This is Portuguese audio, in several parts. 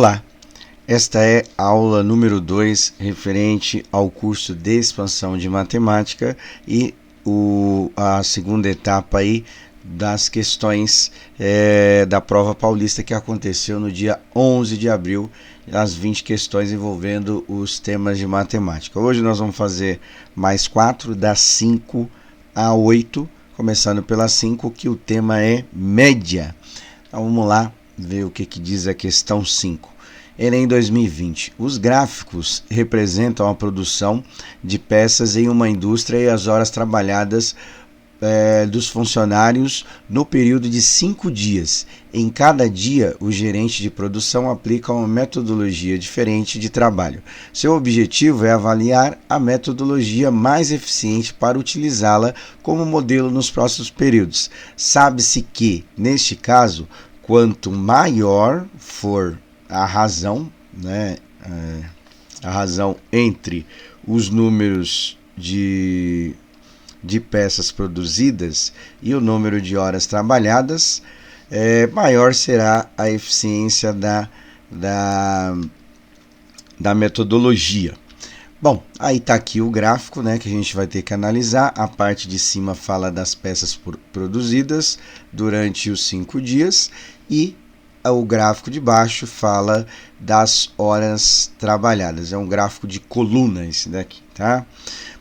Olá, esta é a aula número 2 referente ao curso de expansão de matemática e a segunda etapa aí das questões da prova paulista que aconteceu no dia 11 de abril, as 20 questões envolvendo os temas de matemática. Hoje nós vamos fazer mais 4, das 5 a 8, começando pela 5, que o tema é média. Então vamos lá ver o que diz a questão 5. Enem 2020. Os gráficos representam a produção de peças em uma indústria e as horas trabalhadas dos funcionários no período de 5 dias. Em cada dia, o gerente de produção aplica uma metodologia diferente de trabalho. Seu objetivo é avaliar a metodologia mais eficiente para utilizá-la como modelo nos próximos períodos. Sabe-se que, neste caso, quanto maior for a razão, a razão entre os números de peças produzidas e o número de horas trabalhadas, maior será a eficiência da metodologia. Bom, aí está aqui o gráfico, que a gente vai ter que analisar. A parte de cima fala das peças produzidas durante os 5 dias e o gráfico de baixo fala das horas trabalhadas. É um gráfico de coluna esse daqui, tá?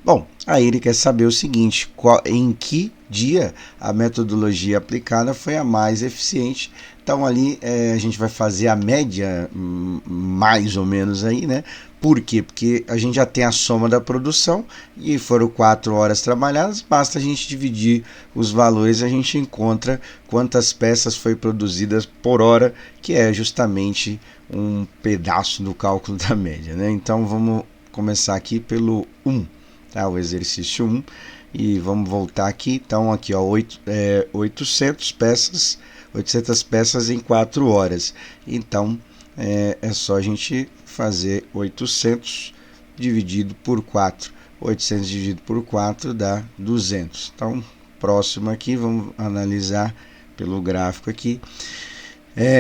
Bom, aí ele quer saber o seguinte: em que dia a metodologia aplicada foi a mais eficiente. Então ali a gente vai fazer a média mais ou menos aí, Por quê? Porque a gente já tem a soma da produção e foram 4 horas trabalhadas, basta a gente dividir os valores e a gente encontra quantas peças foi produzidas por hora, que é justamente um pedaço do cálculo da média, Então vamos começar aqui pelo 1. Tá, o exercício 1, e vamos voltar aqui. Então aqui 800 peças em 4 horas. Então é só a gente fazer 800 dividido por 4. 800 dividido por 4 dá 200. Então próximo aqui, vamos analisar pelo gráfico aqui.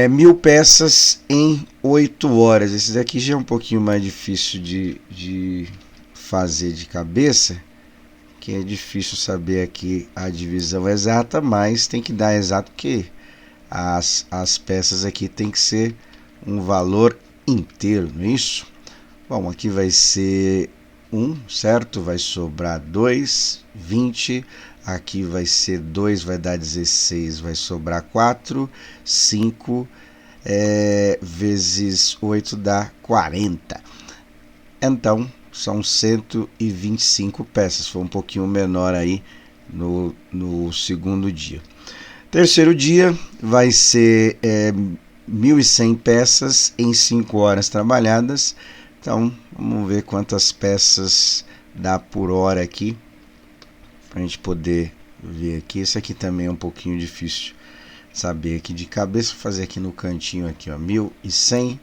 1000 peças em 8 horas. Esse daqui já é um pouquinho mais difícil de fazer de cabeça, que é difícil saber aqui a divisão exata, mas tem que dar exato, porque as peças aqui tem que ser um valor inteiro, não é isso? Bom, aqui vai ser 1, certo? Vai sobrar 2, 20, aqui vai ser 2, vai dar 16, vai sobrar 4, 5 vezes 8 dá 40. Então são 125 peças, foi um pouquinho menor aí no segundo dia. Terceiro dia vai ser 1.100 peças em 5 horas trabalhadas. Então vamos ver quantas peças dá por hora aqui, para a gente poder ver aqui. Esse aqui também é um pouquinho difícil saber aqui de cabeça. Vou fazer aqui no cantinho aqui, 1.100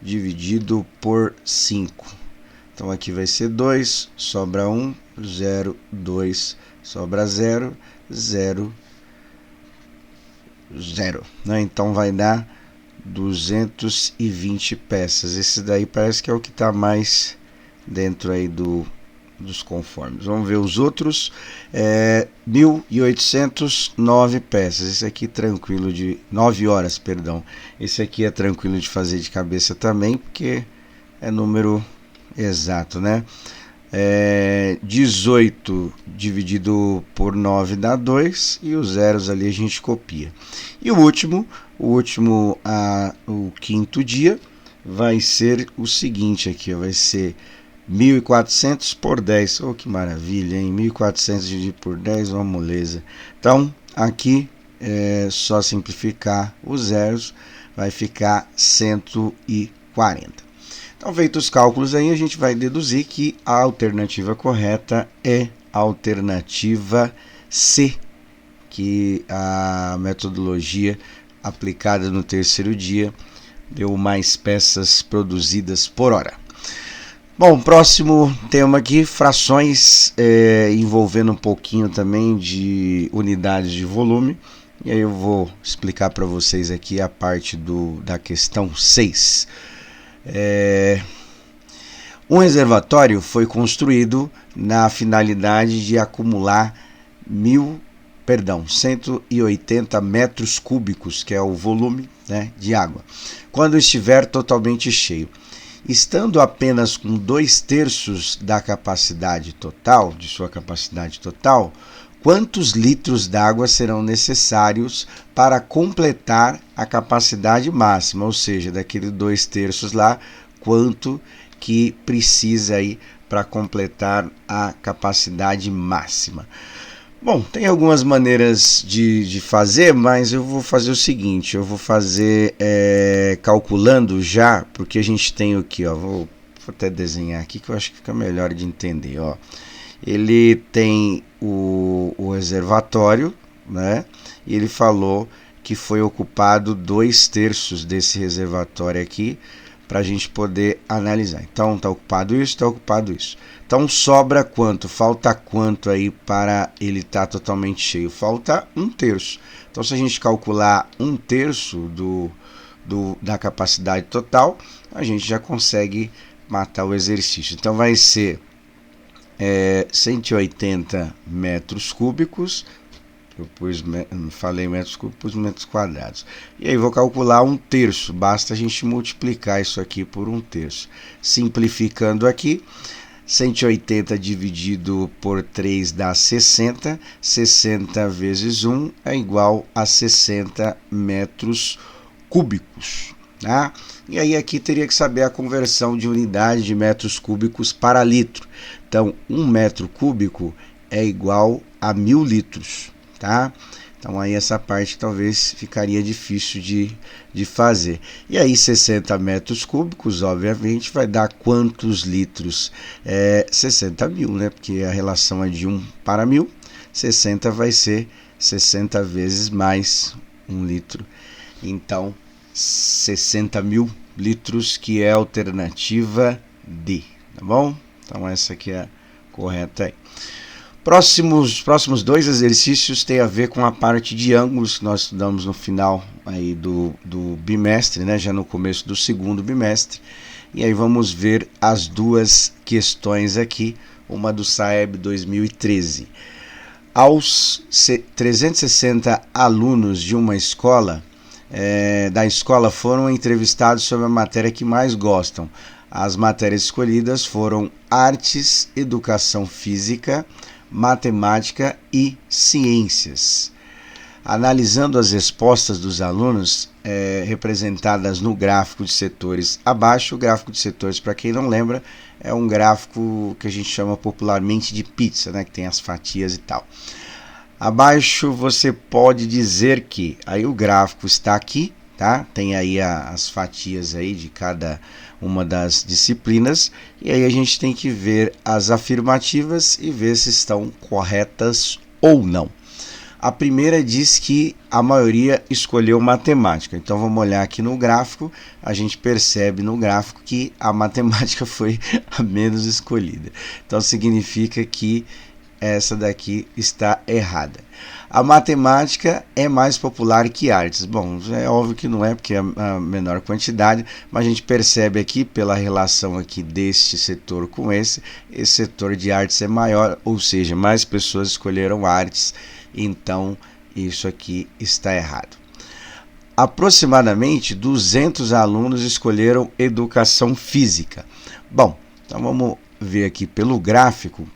dividido por 5. Então aqui vai ser 2, sobra 1, 0, 2, sobra 0, 0, 0. Então vai dar 220 peças. Esse daí parece que é o que está mais dentro aí dos conformes. Vamos ver os outros. 1.809 peças. Esse aqui tranquilo de 9 horas, perdão. Esse aqui é tranquilo de fazer de cabeça também, porque é número exato, 18 dividido por 9 dá 2, e os zeros ali a gente copia. E o quinto dia vai ser o seguinte aqui, vai ser 1.400 por 10. Oh, que maravilha, hein? 1.400 dividido por 10, uma moleza. Então aqui é só simplificar os zeros, vai ficar 140. Então, feitos os cálculos aí, a gente vai deduzir que a alternativa correta é a alternativa C, que a metodologia aplicada no terceiro dia deu mais peças produzidas por hora. Bom, próximo tema aqui, frações, envolvendo um pouquinho também de unidades de volume. E aí eu vou explicar para vocês aqui a parte da questão 6. Um reservatório foi construído na finalidade de acumular 180 metros cúbicos, que é o volume, né, de água, quando estiver totalmente cheio. Estando apenas com 2/3 da capacidade total, de sua capacidade total, quantos litros d'água serão necessários para completar a capacidade máxima? Ou seja, daquele 2/3 lá, quanto que precisa aí para completar a capacidade máxima? Bom, tem algumas maneiras de fazer, mas eu vou fazer o seguinte, eu vou fazer calculando já, porque a gente tem aqui, ó, vou até desenhar aqui que eu acho que fica melhor de entender, ó. Ele tem o reservatório, né? E ele falou que foi ocupado 2/3 desse reservatório aqui, para a gente poder analisar. Então, está ocupado isso, está ocupado isso. Então, sobra quanto? Falta quanto aí para ele estar totalmente cheio? Falta 1/3. Então, se a gente calcular 1/3 da capacidade total, a gente já consegue matar o exercício. Então, vai ser 180 metros cúbicos. Eu falei metros cúbicos, metros quadrados. E aí vou calcular 1/3. Basta a gente multiplicar isso aqui por 1/3. Simplificando aqui, 180 dividido por 3 dá 60. 60 vezes 1 é igual a 60 metros cúbicos. Tá? E aí aqui teria que saber a conversão de unidade de metros cúbicos para litro. Então, 1 metro cúbico é igual a 1000 litros. Tá? Então aí essa parte talvez ficaria difícil de fazer. E aí 60 metros cúbicos, obviamente, vai dar quantos litros? 60.000, né? Porque a relação é de 1 para 1000. 60 vai ser 60 vezes mais 1 litro. Então, 60.000 litros, que é a alternativa D. Tá bom? Então essa aqui é a correta aí. Próximos 2 exercícios têm a ver com a parte de ângulos que nós estudamos no final aí do bimestre, né? Já no começo do segundo bimestre. E aí vamos ver as duas questões aqui, uma do SAEB 2013. Aos 360 alunos de uma escola, da escola foram entrevistados sobre a matéria que mais gostam. As matérias escolhidas foram artes, educação física, matemática e ciências. Analisando as respostas dos alunos, representadas no gráfico de setores abaixo, o gráfico de setores, para quem não lembra, é um gráfico que a gente chama popularmente de pizza, né, que tem as fatias e tal. Abaixo você pode dizer que, aí o gráfico está aqui, tá? Tem aí as fatias aí de cada uma das disciplinas, e aí a gente tem que ver as afirmativas e ver se estão corretas ou não. A primeira diz que a maioria escolheu matemática. Então vamos olhar aqui no gráfico, a gente percebe no gráfico que a matemática foi a menos escolhida. Então significa que essa daqui está errada. A matemática é mais popular que artes. Bom, é óbvio que não é, porque é a menor quantidade, mas a gente percebe aqui, pela relação aqui deste setor com esse setor de artes é maior, ou seja, mais pessoas escolheram artes, então isso aqui está errado. Aproximadamente 200 alunos escolheram educação física. Bom, então vamos ver aqui pelo gráfico.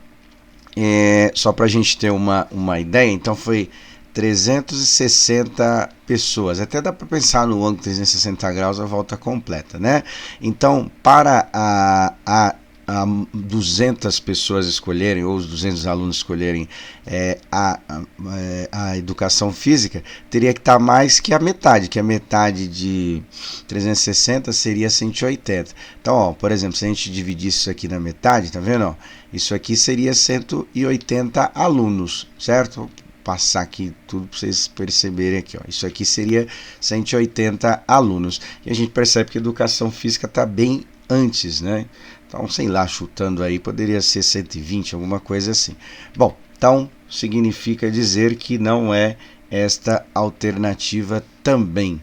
Só para a gente ter uma ideia, então foi 360 pessoas, até dá para pensar no ângulo 360 graus, a volta completa, né? Então, para a 200 pessoas escolherem, ou os 200 alunos escolherem a educação física, teria que estar mais que a metade de 360 seria 180. Então, ó, por exemplo, se a gente dividisse isso aqui na metade, tá vendo? Ó, isso aqui seria 180 alunos, certo? Vou passar aqui tudo para vocês perceberem aqui, ó. Isso aqui seria 180 alunos. E a gente percebe que a educação física está bem antes, né? Então, sei lá, chutando aí, poderia ser 120, alguma coisa assim. Bom, então significa dizer que não é esta alternativa também,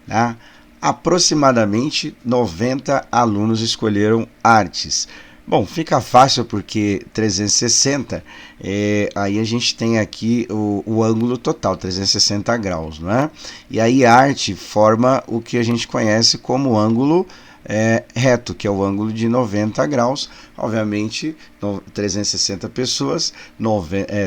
tá? Aproximadamente 90 alunos escolheram artes. Bom, fica fácil porque 360, aí a gente tem aqui o ângulo total, 360 graus, não é? E aí arte forma o que a gente conhece como ângulo reto, que é o ângulo de 90 graus. Obviamente, 360 pessoas,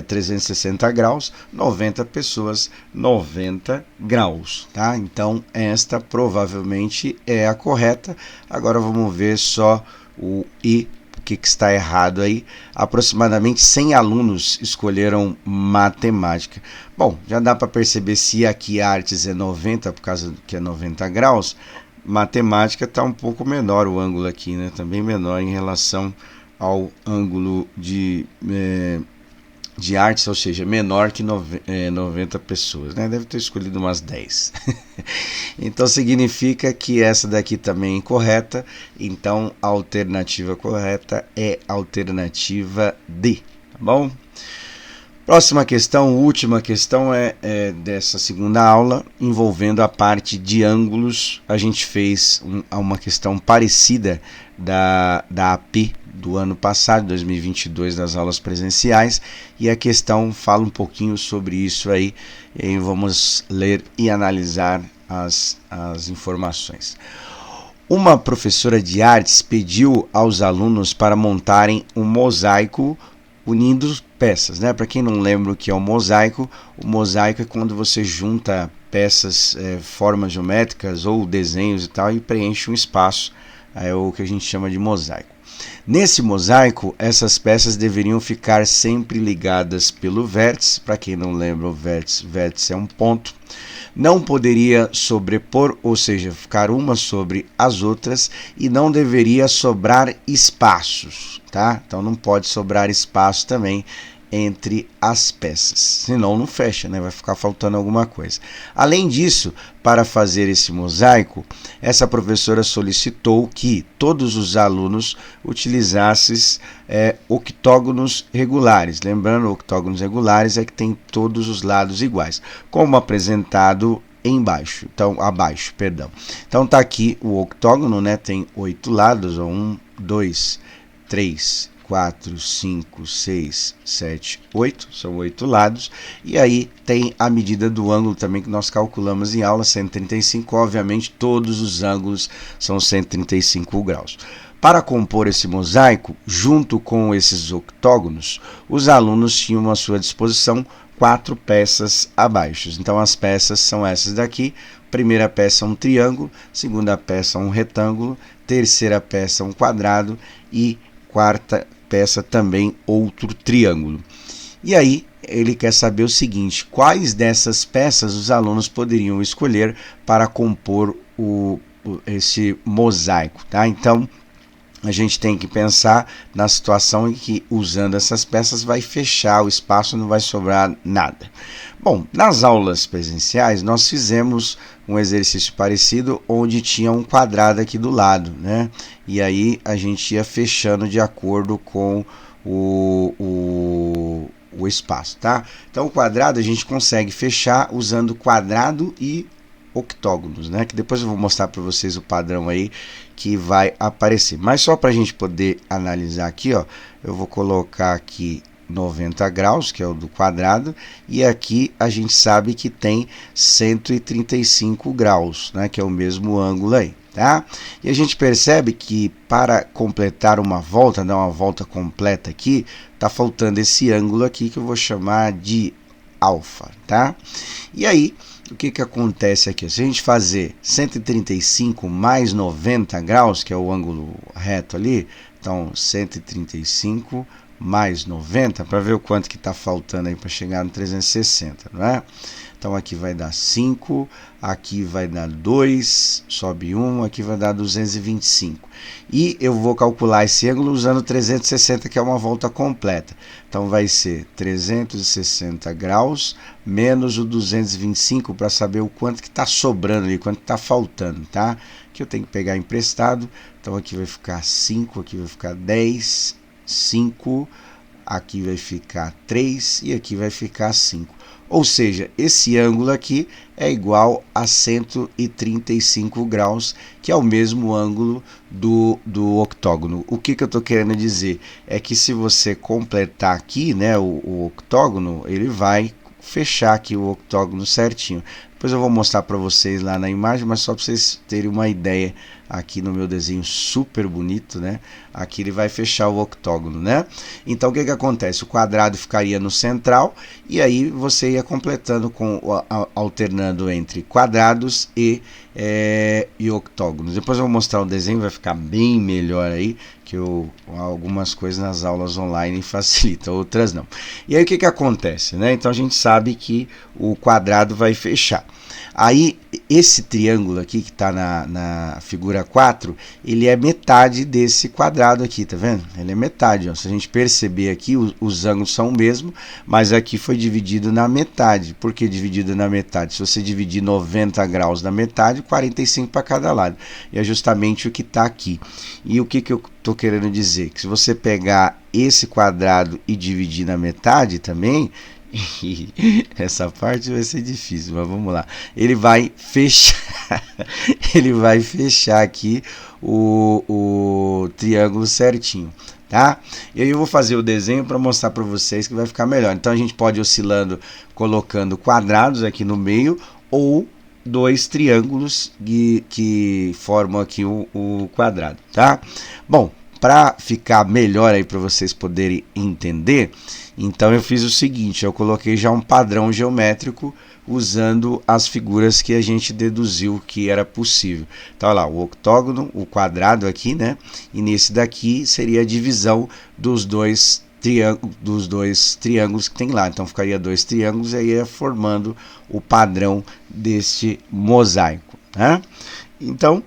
360 graus, 90 pessoas, 90 graus, tá? Então, esta provavelmente é a correta. Agora vamos ver só o I. O que está errado aí? Aproximadamente 100 alunos escolheram matemática. Bom, já dá para perceber se aqui artes é 90, por causa que é 90 graus, matemática está um pouco menor o ângulo aqui, né? Também menor em relação ao ângulo de artes, ou seja, menor que 90 pessoas, né? Deve ter escolhido umas 10. Então significa que essa daqui também é incorreta. Então a alternativa correta é a alternativa D, tá bom? Próxima questão, última questão é dessa segunda aula, envolvendo a parte de ângulos. A gente fez uma questão parecida da AP do ano passado, 2022, das aulas presenciais, e a questão fala um pouquinho sobre isso aí, e aí vamos ler e analisar as informações. Uma professora de artes pediu aos alunos para montarem um mosaico unindo peças, né? Para quem não lembra o que é o mosaico é quando você junta peças, formas geométricas ou desenhos e tal, e preenche um espaço, é o que a gente chama de mosaico. Nesse mosaico, essas peças deveriam ficar sempre ligadas pelo vértice. Para quem não lembra, o vértice é um ponto. Não poderia sobrepor, ou seja, ficar uma sobre as outras, e não deveria sobrar espaços, tá? Então não pode sobrar espaço também entre as peças, senão não fecha, né? Vai ficar faltando alguma coisa. Além disso, para fazer esse mosaico, essa professora solicitou que todos os alunos utilizassem octógonos regulares. Lembrando, octógonos regulares é que tem todos os lados iguais, como apresentado abaixo, perdão. Então tá aqui o octógono, né? Tem 8 lados, 1, 2, 3, 4, 5, 6, 7, 8, são 8 lados, e aí tem a medida do ângulo também que nós calculamos em aula, 135, obviamente todos os ângulos são 135 graus. Para compor esse mosaico, junto com esses octógonos, os alunos tinham à sua disposição 4 peças abaixo. Então as peças são essas daqui. Primeira peça é um triângulo, segunda peça é um retângulo, terceira peça é um quadrado e quarta peça também outro triângulo. E aí ele quer saber o seguinte: quais dessas peças os alunos poderiam escolher para compor esse mosaico, tá? Então a gente tem que pensar na situação em que, usando essas peças, vai fechar o espaço, não vai sobrar nada. Bom, nas aulas presenciais, nós fizemos um exercício parecido, onde tinha um quadrado aqui do lado, né? E aí a gente ia fechando de acordo com o espaço, tá? Então, o quadrado a gente consegue fechar usando quadrado e octógonos, né? Que depois eu vou mostrar para vocês o padrão aí que vai aparecer. Mas só para a gente poder analisar aqui, ó, eu vou colocar aqui 90 graus, que é o do quadrado, e aqui a gente sabe que tem 135 graus, né? Que é o mesmo ângulo aí, tá? E a gente percebe que para completar uma volta, dar uma volta completa aqui, tá faltando esse ângulo aqui que eu vou chamar de alfa, tá? E aí o que acontece aqui? Se a gente fazer 135 mais 90 graus, que é o ângulo reto ali, então 135 mais 90, para ver o quanto que está faltando aí para chegar no 360, não é? Então aqui vai dar 5, aqui vai dar 2, sobe 1, aqui vai dar 225. E eu vou calcular esse ângulo usando 360, que é uma volta completa. Então vai ser 360 graus menos o 225 para saber o quanto que está sobrando ali, quanto está faltando, tá? Que eu tenho que pegar emprestado. Então aqui vai ficar 5, aqui vai ficar 10, 5, aqui vai ficar 3 e aqui vai ficar 5. Ou seja, esse ângulo aqui é igual a 135 graus, que é o mesmo ângulo do octógono. O que eu estou querendo dizer? É que se você completar aqui, né, o octógono, ele vai fechar aqui o octógono certinho. Depois eu vou mostrar para vocês lá na imagem, mas só para vocês terem uma ideia aqui no meu desenho super bonito, né? Aqui ele vai fechar o octógono, né? Então o que acontece? O quadrado ficaria no central e aí você ia completando alternando entre quadrados e octógonos. Depois eu vou mostrar o desenho, vai ficar bem melhor aí, que algumas coisas nas aulas online facilitam, outras não. E aí o que acontece, né? Então a gente sabe que o quadrado vai fechar. Aí esse triângulo aqui que está na figura 4, ele é metade desse quadrado aqui, tá vendo? Ele é metade, ó. Se a gente perceber aqui, os ângulos são o mesmo, mas aqui foi dividido na metade. Por que dividido na metade? Se você dividir 90 graus na metade, 45 para cada lado. E é justamente o que está aqui. E o que eu estou querendo dizer? Que se você pegar esse quadrado e dividir na metade também, essa parte vai ser difícil, mas vamos lá. Ele vai fechar, ele vai fechar aqui o triângulo certinho, tá? E aí eu vou fazer o desenho para mostrar para vocês que vai ficar melhor. Então a gente pode ir oscilando, colocando quadrados aqui no meio ou dois triângulos que formam aqui o quadrado, tá? Bom, para ficar melhor aí para vocês poderem entender, então eu fiz o seguinte, eu coloquei já um padrão geométrico usando as figuras que a gente deduziu que era possível. Então, olha lá, o octógono, o quadrado aqui, né? E nesse daqui seria a divisão dos dois triângulos que tem lá. Então, ficaria dois triângulos e aí ia formando o padrão deste mosaico, né? Então,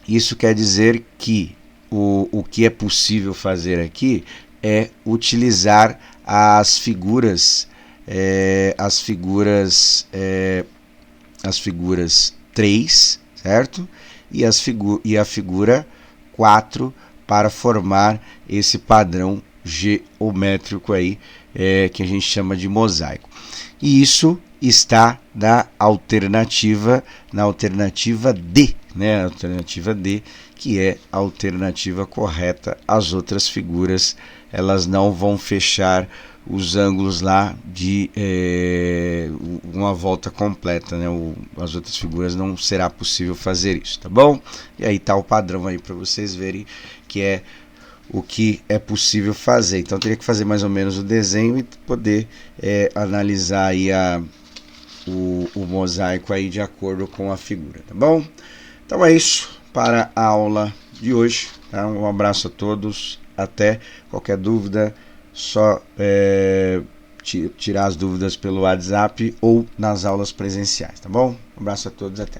isso quer dizer que o que é possível fazer aqui é utilizar as figuras 3, certo? E a figura 4 para formar esse padrão geométrico aí, que a gente chama de mosaico. E isso está na alternativa D, né? A alternativa D, que é a alternativa correta. As outras figuras, elas não vão fechar os ângulos lá de uma volta completa, né? As outras figuras não será possível fazer isso, tá bom? E aí tá o padrão aí para vocês verem que é o que é possível fazer. Então teria que fazer mais ou menos o desenho e poder analisar aí o mosaico aí de acordo com a figura, tá bom? Então é isso para a aula de hoje, tá? Um abraço a todos, até qualquer dúvida, só tirar as dúvidas pelo WhatsApp ou nas aulas presenciais, tá bom? Um abraço a todos, até.